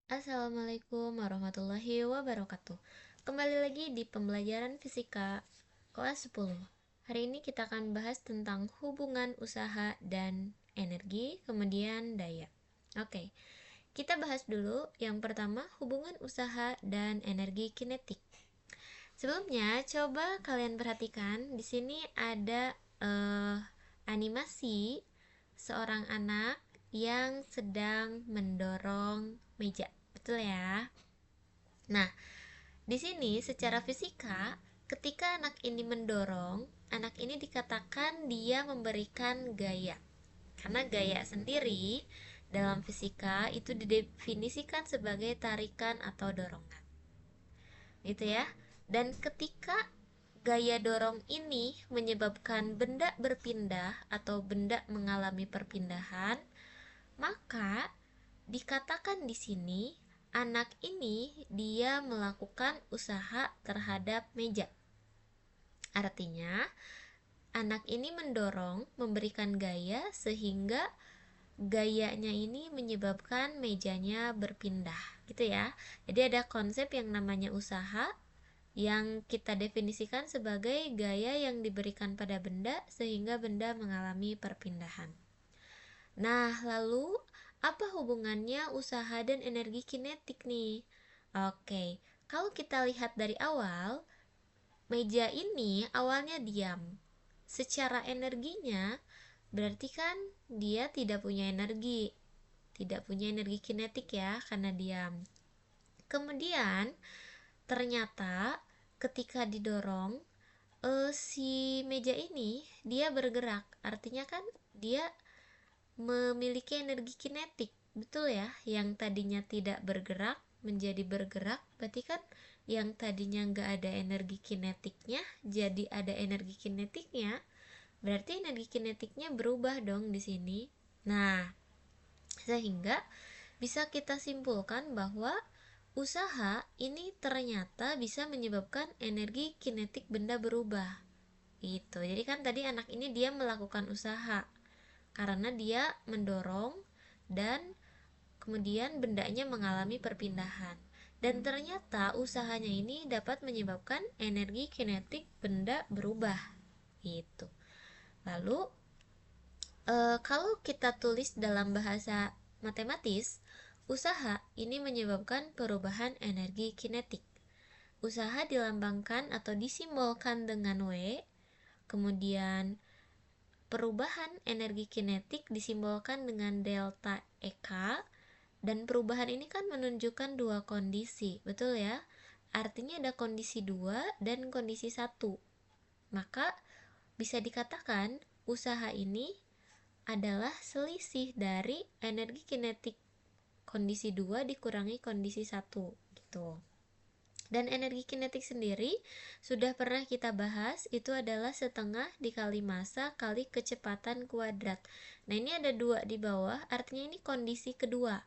Assalamualaikum warahmatullahi wabarakatuh. Kembali lagi di pembelajaran fisika kelas 10. Hari ini kita akan bahas tentang hubungan usaha dan energi, kemudian daya. Oke, kita bahas dulu yang pertama hubungan usaha dan energi kinetik. Sebelumnya, coba kalian perhatikan di sini ada animasi seorang anak yang sedang mendorong meja. Betul ya? Nah, di sini secara fisika, ketika anak ini mendorong, anak ini dikatakan dia memberikan gaya. Karena gaya sendiri dalam fisika itu didefinisikan sebagai tarikan atau dorongan. Gitu ya. Dan ketika gaya dorong ini menyebabkan benda berpindah atau benda mengalami perpindahan, maka dikatakan di sini anak ini dia melakukan usaha terhadap meja. Artinya, anak ini mendorong, memberikan gaya sehingga gayanya ini menyebabkan mejanya berpindah, gitu ya. Jadi ada konsep yang namanya usaha yang kita definisikan sebagai gaya yang diberikan pada benda sehingga benda mengalami perpindahan. Nah, lalu apa hubungannya usaha dan energi kinetik nih? Oke, kalau kita lihat dari awal, meja ini awalnya diam. Secara energinya, berarti kan dia tidak punya energi. Tidak punya energi kinetik ya, karena diam. Kemudian, ternyata ketika didorong, si meja ini dia bergerak. Artinya kan dia memiliki energi kinetik, betul ya? Yang tadinya tidak bergerak menjadi bergerak, berarti kan yang tadinya nggak ada energi kinetiknya jadi ada energi kinetiknya, berarti energi kinetiknya berubah dong di sini. Nah, sehingga bisa kita simpulkan bahwa usaha ini ternyata bisa menyebabkan energi kinetik benda berubah. Itu. Jadi kan tadi anak ini dia melakukan usaha karena dia mendorong dan kemudian bendanya mengalami perpindahan. Dan ternyata usahanya ini dapat menyebabkan energi kinetik benda berubah. Gitu. Lalu kalau kita tulis dalam bahasa matematis, usaha ini menyebabkan perubahan energi kinetik. Usaha dilambangkan atau disimbolkan dengan W, kemudian perubahan energi kinetik disimbolkan dengan delta EK, dan perubahan ini kan menunjukkan dua kondisi, betul ya? Artinya ada kondisi 2 dan kondisi 1. Maka bisa dikatakan usaha ini adalah selisih dari energi kinetik kondisi 2 dikurangi kondisi 1 gitu. Dan energi kinetik sendiri sudah pernah kita bahas, itu adalah setengah dikali massa kali kecepatan kuadrat. Nah, ini ada 2 di bawah, artinya ini kondisi kedua.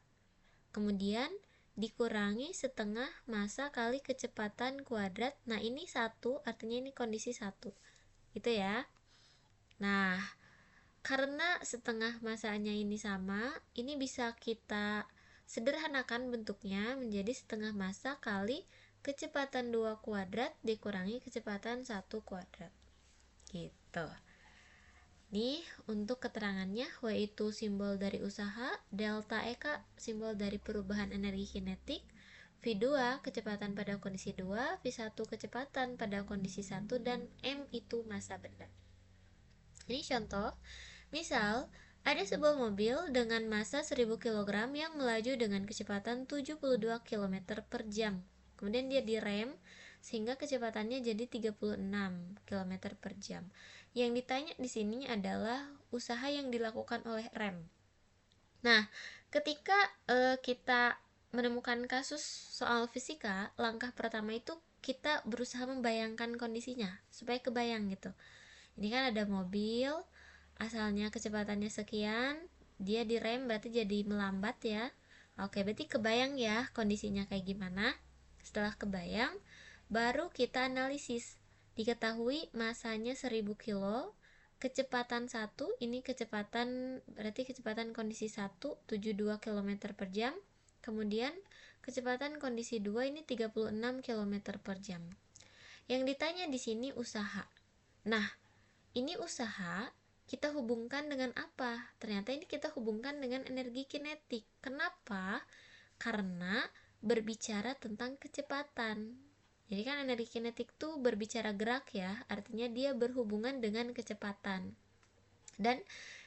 Kemudian dikurangi setengah massa kali kecepatan kuadrat. Nah, ini 1, artinya ini kondisi 1. Itu ya. Nah, karena setengah massanya ini sama, ini bisa kita sederhanakan bentuknya menjadi setengah massa kali kecepatan 2 kuadrat dikurangi kecepatan 1 kuadrat. Gitu. Nih, untuk keterangannya, W itu simbol dari usaha, delta EK simbol dari perubahan energi kinetik, V2 kecepatan pada kondisi 2, V1 kecepatan pada kondisi 1, dan M itu massa benda. Ini contoh, misal ada sebuah mobil dengan massa 1000 kg yang melaju dengan kecepatan 72 km per jam. Kemudian dia direm sehingga kecepatannya jadi 36 km per jam. Yang ditanya di sini adalah usaha yang dilakukan oleh rem. Nah, ketika kita menemukan kasus soal fisika, langkah pertama itu kita berusaha membayangkan kondisinya supaya kebayang gitu. Ini kan ada mobil, asalnya kecepatannya sekian, dia direm berarti jadi melambat ya. Oke, berarti kebayang ya kondisinya kayak gimana. Setelah kebayang, baru kita analisis. Diketahui masanya 1000 kilo, kecepatan 1, ini kecepatan berarti kecepatan kondisi 1 72 km per jam. Kemudian kecepatan kondisi 2 ini 36 km per jam. Yang ditanya di sini usaha. Nah, ini usaha kita hubungkan dengan apa? Ternyata ini kita hubungkan dengan energi kinetik. Kenapa? Karena berbicara tentang kecepatan. Jadi kan energi kinetik tuh berbicara gerak ya, artinya dia berhubungan dengan kecepatan. Dan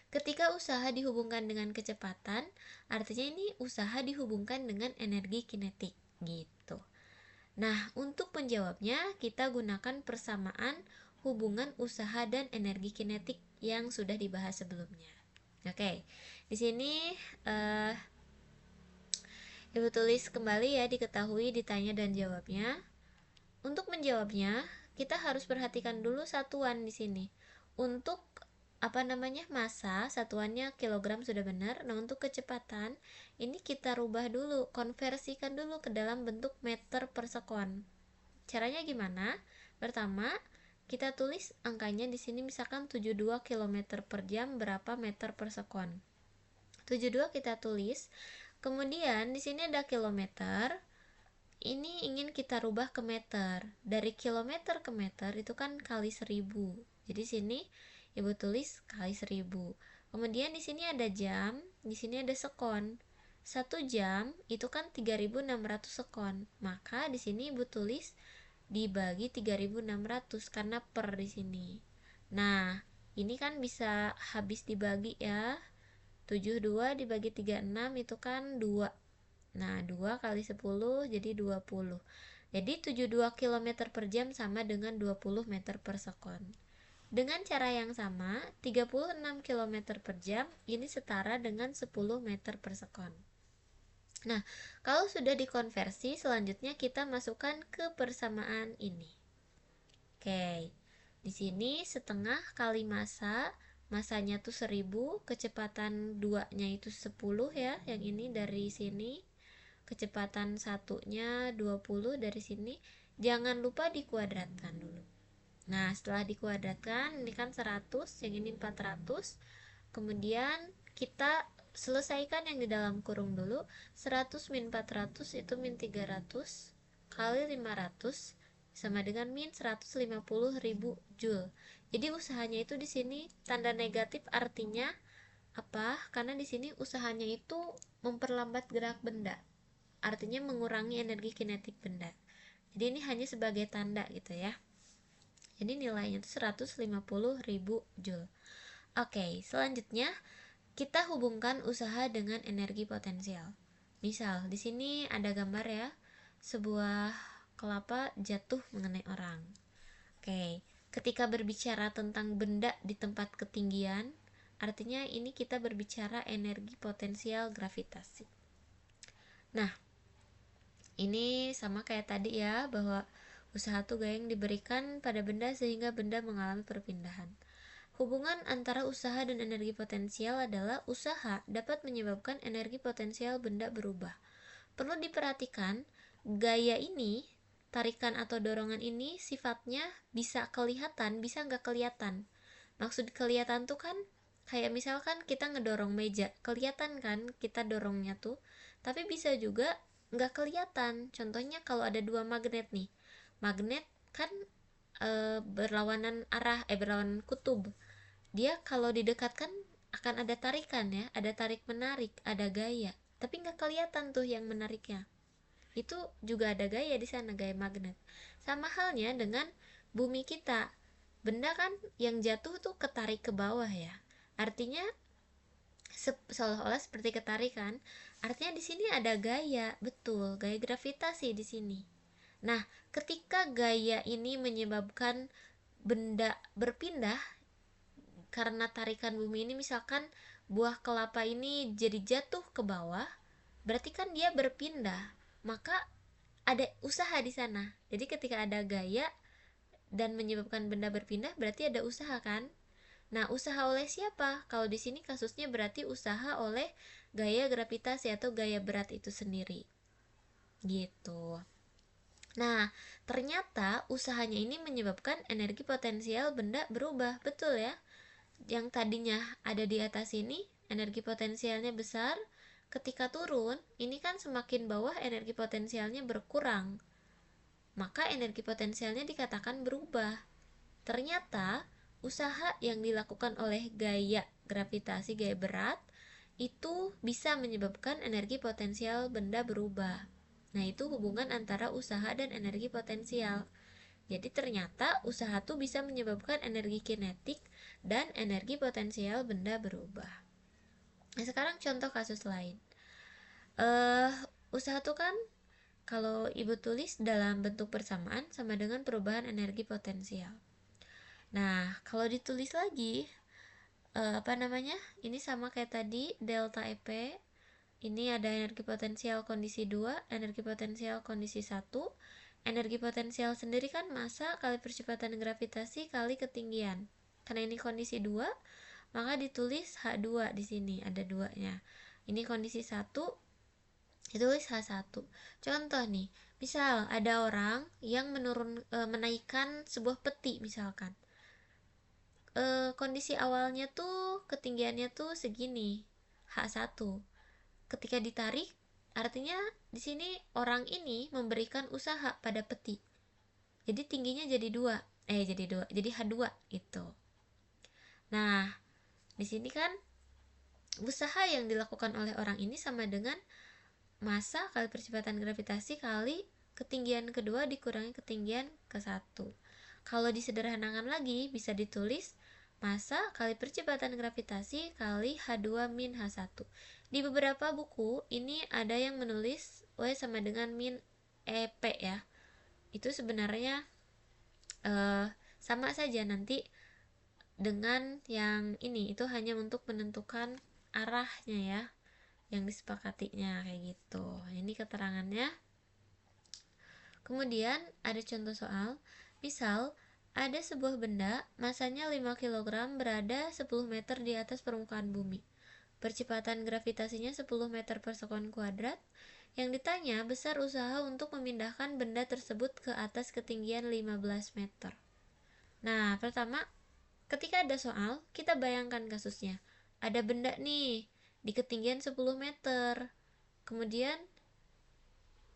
ketika usaha dihubungkan dengan kecepatan, artinya ini usaha dihubungkan dengan energi kinetik gitu. Nah, untuk menjawabnya kita gunakan persamaan hubungan usaha dan energi kinetik yang sudah dibahas sebelumnya. Oke, di sini Ibu tulis kembali ya, diketahui, ditanya, dan jawabnya. Untuk menjawabnya, kita harus perhatikan dulu satuan di sini. Untuk massa, satuannya kilogram sudah benar. Nah, untuk kecepatan ini kita rubah dulu, konversikan dulu ke dalam bentuk meter per sekon. Caranya gimana? Pertama, kita tulis angkanya di sini, misalkan 72 km per jam berapa meter per sekon. 72 kita tulis. Kemudian di sini ada kilometer. Ini ingin kita rubah ke meter. Dari kilometer ke meter itu kan kali 1000. Jadi sini Ibu tulis kali 1000. Kemudian di sini ada jam, di sini ada sekon. 1 jam itu kan 3600 sekon. Maka di sini Ibu tulis dibagi 3600 karena per di sini. Nah, ini kan bisa habis dibagi ya. 72 dibagi 36 itu kan 2. Nah, 2 kali 10 jadi 20. Jadi 72 km per jam sama dengan 20 meter per sekon. Dengan cara yang sama, 36 km per jam ini setara dengan 10 meter per sekon. Nah, kalau sudah dikonversi, selanjutnya kita masukkan ke persamaan ini. Oke, di sini setengah kali massa, massanya tuh 1000, kecepatan 2-nya itu 10 ya, yang ini dari sini. Kecepatan satunya 20 dari sini. Jangan lupa dikuadratkan dulu. Nah, setelah dikuadratkan, ini kan 100, yang ini 400. Kemudian kita selesaikan yang di dalam kurung dulu. 100 min 400 itu min 300 kali 500 sama dengan min 150.000 Joule. Jadi usahanya itu di sini tanda negatif, artinya apa? Karena di sini usahanya itu memperlambat gerak benda. Artinya mengurangi energi kinetik benda. Jadi ini hanya sebagai tanda gitu ya. Jadi nilainya itu 150.000 Joule. Oke, selanjutnya kita hubungkan usaha dengan energi potensial. Misal di sini ada gambar ya, sebuah kelapa jatuh mengenai orang. Oke, ketika berbicara tentang benda di tempat ketinggian, artinya ini kita berbicara energi potensial gravitasi. Nah, ini sama kayak tadi ya, bahwa usaha tuh gaya yang diberikan pada benda sehingga benda mengalami perpindahan. Hubungan antara usaha dan energi potensial adalah usaha dapat menyebabkan energi potensial benda berubah. Perlu diperhatikan, gaya ini, tarikan atau dorongan ini sifatnya bisa kelihatan, bisa nggak kelihatan. Maksud kelihatan tuh kan kayak misalkan kita ngedorong meja, kelihatan kan kita dorongnya tuh, tapi bisa juga nggak kelihatan. Contohnya kalau ada dua magnet nih, magnet kan berlawanan arah, berlawanan kutub. Dia kalau didekatkan akan ada tarikan ya, ada tarik menarik, ada gaya, tapi nggak kelihatan tuh yang menariknya. Itu juga ada gaya di sana, gaya magnet. Sama halnya dengan bumi kita, benda kan yang jatuh tuh ketarik ke bawah ya, artinya seolah-olah seperti ketarikan. Artinya di sini ada gaya, betul, gaya gravitasi di sini. Nah, ketika gaya ini menyebabkan benda berpindah karena tarikan bumi ini, misalkan buah kelapa ini jadi jatuh ke bawah, berarti kan dia berpindah, maka ada usaha di sana. Jadi ketika ada gaya dan menyebabkan benda berpindah, berarti ada usaha kan? Nah, usaha oleh siapa? Kalau di sini kasusnya berarti usaha oleh gaya gravitasi atau gaya berat itu sendiri. Gitu. Nah, ternyata usahanya ini menyebabkan energi potensial benda berubah, betul ya? Yang tadinya ada di atas ini, energi potensialnya besar, ketika turun, ini kan semakin bawah energi potensialnya berkurang, maka energi potensialnya dikatakan berubah. Ternyata usaha yang dilakukan oleh gaya gravitasi, gaya berat, itu bisa menyebabkan energi potensial benda berubah. Nah, itu hubungan antara usaha dan energi potensial. Jadi ternyata usaha tuh bisa menyebabkan energi kinetik dan energi potensial benda berubah. Nah, sekarang contoh kasus lain. eh Usaha tuh kan kalau ibu tulis dalam bentuk persamaan sama dengan perubahan energi potensial. Nah, kalau ditulis lagi, ini sama kayak tadi, delta EP. Ini ada energi potensial kondisi 2, energi potensial kondisi 1. Energi potensial sendiri kan massa kali percepatan gravitasi kali ketinggian. Karena ini kondisi 2, maka ditulis H2 di sini, ada 2-nya. Ini kondisi 1, ditulis H1. Contoh nih, misal ada orang yang menaikkan sebuah peti misalkan. Kondisi awalnya tuh ketinggiannya tuh segini, H1. Ketika ditarik, artinya di sini orang ini memberikan usaha pada peti. Jadi tingginya jadi H2 itu. Nah, di sini kan usaha yang dilakukan oleh orang ini sama dengan massa kali percepatan gravitasi kali ketinggian kedua dikurangi ketinggian ke-1. Kalau disederhanakan lagi bisa ditulis massa kali percepatan gravitasi kali H2 min H1. Di beberapa buku ini ada yang menulis W sama dengan min EP ya. Itu sebenarnya sama saja nanti dengan yang ini, itu hanya untuk menentukan arahnya ya, yang disepakatinya kayak gitu. Ini keterangannya. Kemudian ada contoh soal, misal ada sebuah benda masanya 5 kg berada 10 meter di atas permukaan bumi. Percepatan gravitasinya 10 meter per sekon kuadrat. Yang ditanya besar usaha untuk memindahkan benda tersebut ke atas ketinggian 15 meter. Nah, pertama, ketika ada soal, kita bayangkan kasusnya. Ada benda nih di ketinggian 10 meter. Kemudian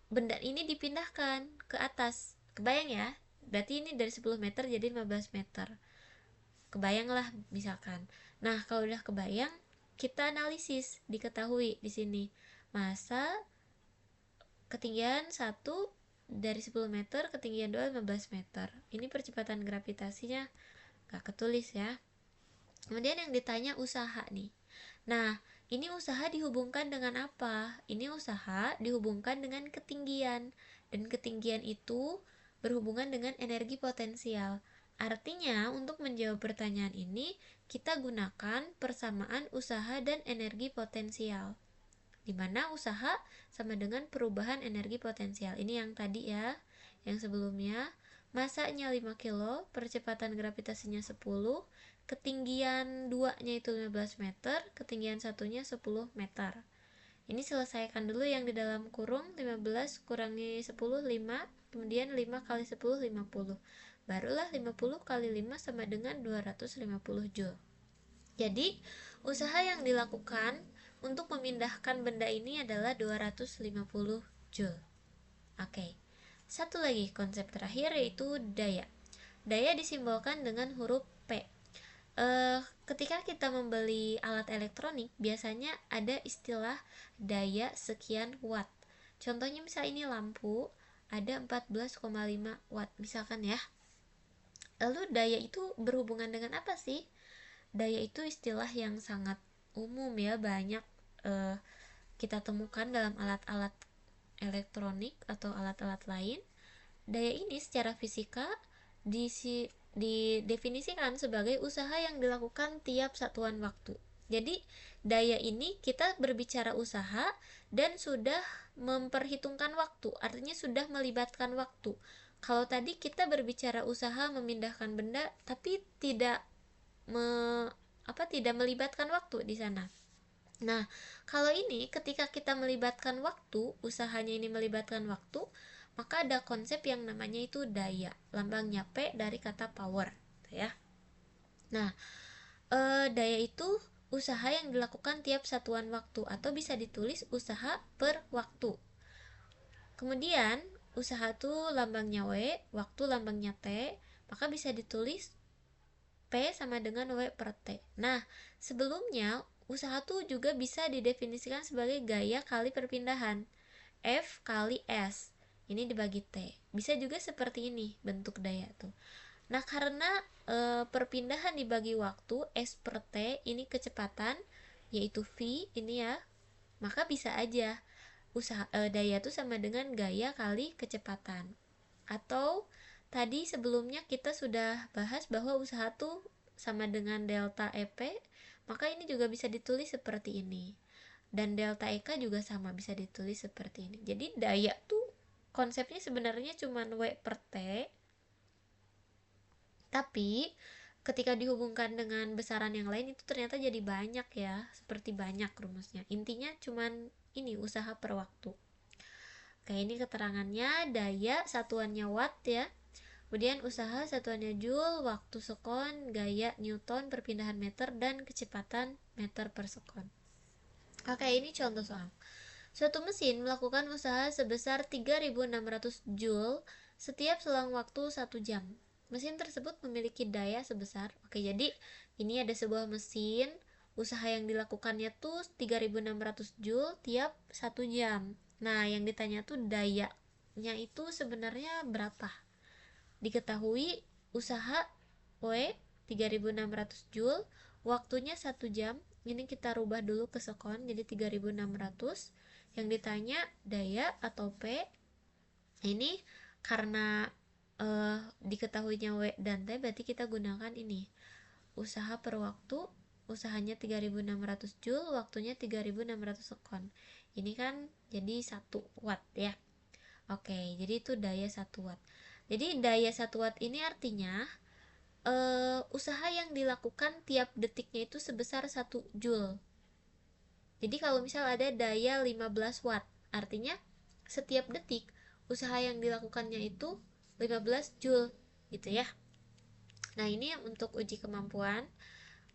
benda ini dipindahkan ke atas. Kebayang ya? Berarti ini dari 10 meter jadi 15 meter. Kebayanglah misalkan. Nah, kalau udah kebayang, kita analisis, diketahui di sini. Massa ketinggian 1 dari 10 meter, ketinggian 2 15 meter. Ini percepatan gravitasinya gak ketulis ya. Kemudian yang ditanya usaha nih. Nah, ini usaha dihubungkan dengan apa? Ini usaha dihubungkan dengan ketinggian. Dan ketinggian itu berhubungan dengan energi potensial. Artinya, untuk menjawab pertanyaan ini, kita gunakan persamaan usaha dan energi potensial. Di mana usaha sama dengan perubahan energi potensial. Ini yang tadi ya, yang sebelumnya. Massanya 5 kilo, percepatan gravitasinya 10, ketinggian 2-nya itu 15 meter, ketinggian 1-nya 10 meter. Ini selesaikan dulu yang di dalam kurung, 15 kurangi 10, 5, kemudian 5 kali 10, 50. Barulah 50 kali 5 sama dengan 250 Joule. Jadi, usaha yang dilakukan untuk memindahkan benda ini adalah 250 Joule. Oke. Satu lagi konsep terakhir yaitu daya. Daya disimbolkan dengan huruf P. Ketika kita membeli alat elektronik, biasanya ada istilah daya sekian watt. Contohnya misal ini lampu, ada 14,5 watt misalkan ya. Lalu daya itu berhubungan dengan apa sih? Daya itu istilah yang sangat umum ya, banyak kita temukan dalam alat-alat elektronik atau alat-alat lain. Daya ini secara fisika didefinisikan sebagai usaha yang dilakukan tiap satuan waktu. Jadi daya ini kita berbicara usaha dan sudah memperhitungkan waktu, artinya sudah melibatkan waktu. Kalau tadi kita berbicara usaha memindahkan benda tapi tidak melibatkan waktu di sana. Nah, kalau ini ketika kita melibatkan waktu, usahanya ini melibatkan waktu, maka ada konsep yang namanya itu daya. Lambangnya P dari kata power, ya. Nah, daya itu usaha yang dilakukan tiap satuan waktu, atau bisa ditulis usaha per waktu. Kemudian usaha tuh lambangnya W, waktu lambangnya T, maka bisa ditulis P sama dengan W per T. Nah, sebelumnya usaha tuh juga bisa didefinisikan sebagai gaya kali perpindahan, F kali S. Ini dibagi T. Bisa juga seperti ini bentuk daya tuh. Nah, karena perpindahan dibagi waktu, S per T ini kecepatan, yaitu V ini ya, maka bisa aja daya itu sama dengan gaya kali kecepatan. Atau tadi sebelumnya kita sudah bahas bahwa usaha tuh sama dengan delta EP, maka ini juga bisa ditulis seperti ini. Dan delta EK juga sama, bisa ditulis seperti ini. Jadi daya tuh konsepnya sebenarnya cuma W per T, tapi ketika dihubungkan dengan besaran yang lain itu ternyata jadi banyak ya, seperti banyak rumusnya. Intinya cuman ini usaha per waktu. Oke, ini keterangannya, daya satuannya watt ya. Kemudian usaha satuannya joule, waktu sekon, gaya newton, perpindahan meter, dan kecepatan meter per sekon. Oke, ini contoh soal. Suatu mesin melakukan usaha sebesar 3.600 joule setiap selang waktu 1 jam. Mesin tersebut memiliki daya sebesar, oke, jadi ini ada sebuah mesin, usaha yang dilakukannya tuh 3.600 joule tiap 1 jam. Nah, yang ditanya tuh dayanya itu sebenarnya berapa? Diketahui usaha W 3.600 joule, waktunya 1 jam. Ini kita rubah dulu ke sekon, jadi 3.600. Yang ditanya daya atau P. Ini karena diketahuinya W dan T, berarti kita gunakan ini. Usaha per waktu, usahanya 3.600 joule, waktunya 3.600 sekon. Ini kan jadi 1 watt ya. Oke, jadi itu daya 1 watt. Jadi daya 1 watt ini artinya usaha yang dilakukan tiap detiknya itu sebesar 1 joule. Jadi kalau misal ada daya 15 watt, artinya setiap detik usaha yang dilakukannya itu 15 joule gitu ya. Nah, ini untuk uji kemampuan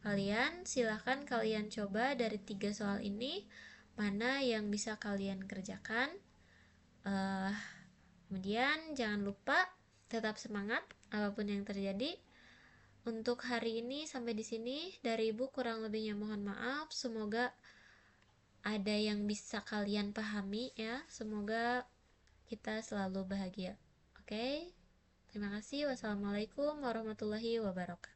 kalian. Silahkan kalian coba dari 3 soal ini mana yang bisa kalian kerjakan. Kemudian jangan lupa tetap semangat apapun yang terjadi. Untuk hari ini sampai di sini dari Ibu, kurang lebihnya mohon maaf. Semoga ada yang bisa kalian pahami ya. Semoga kita selalu bahagia. Oke? Terima kasih. Wassalamualaikum warahmatullahi wabarakatuh.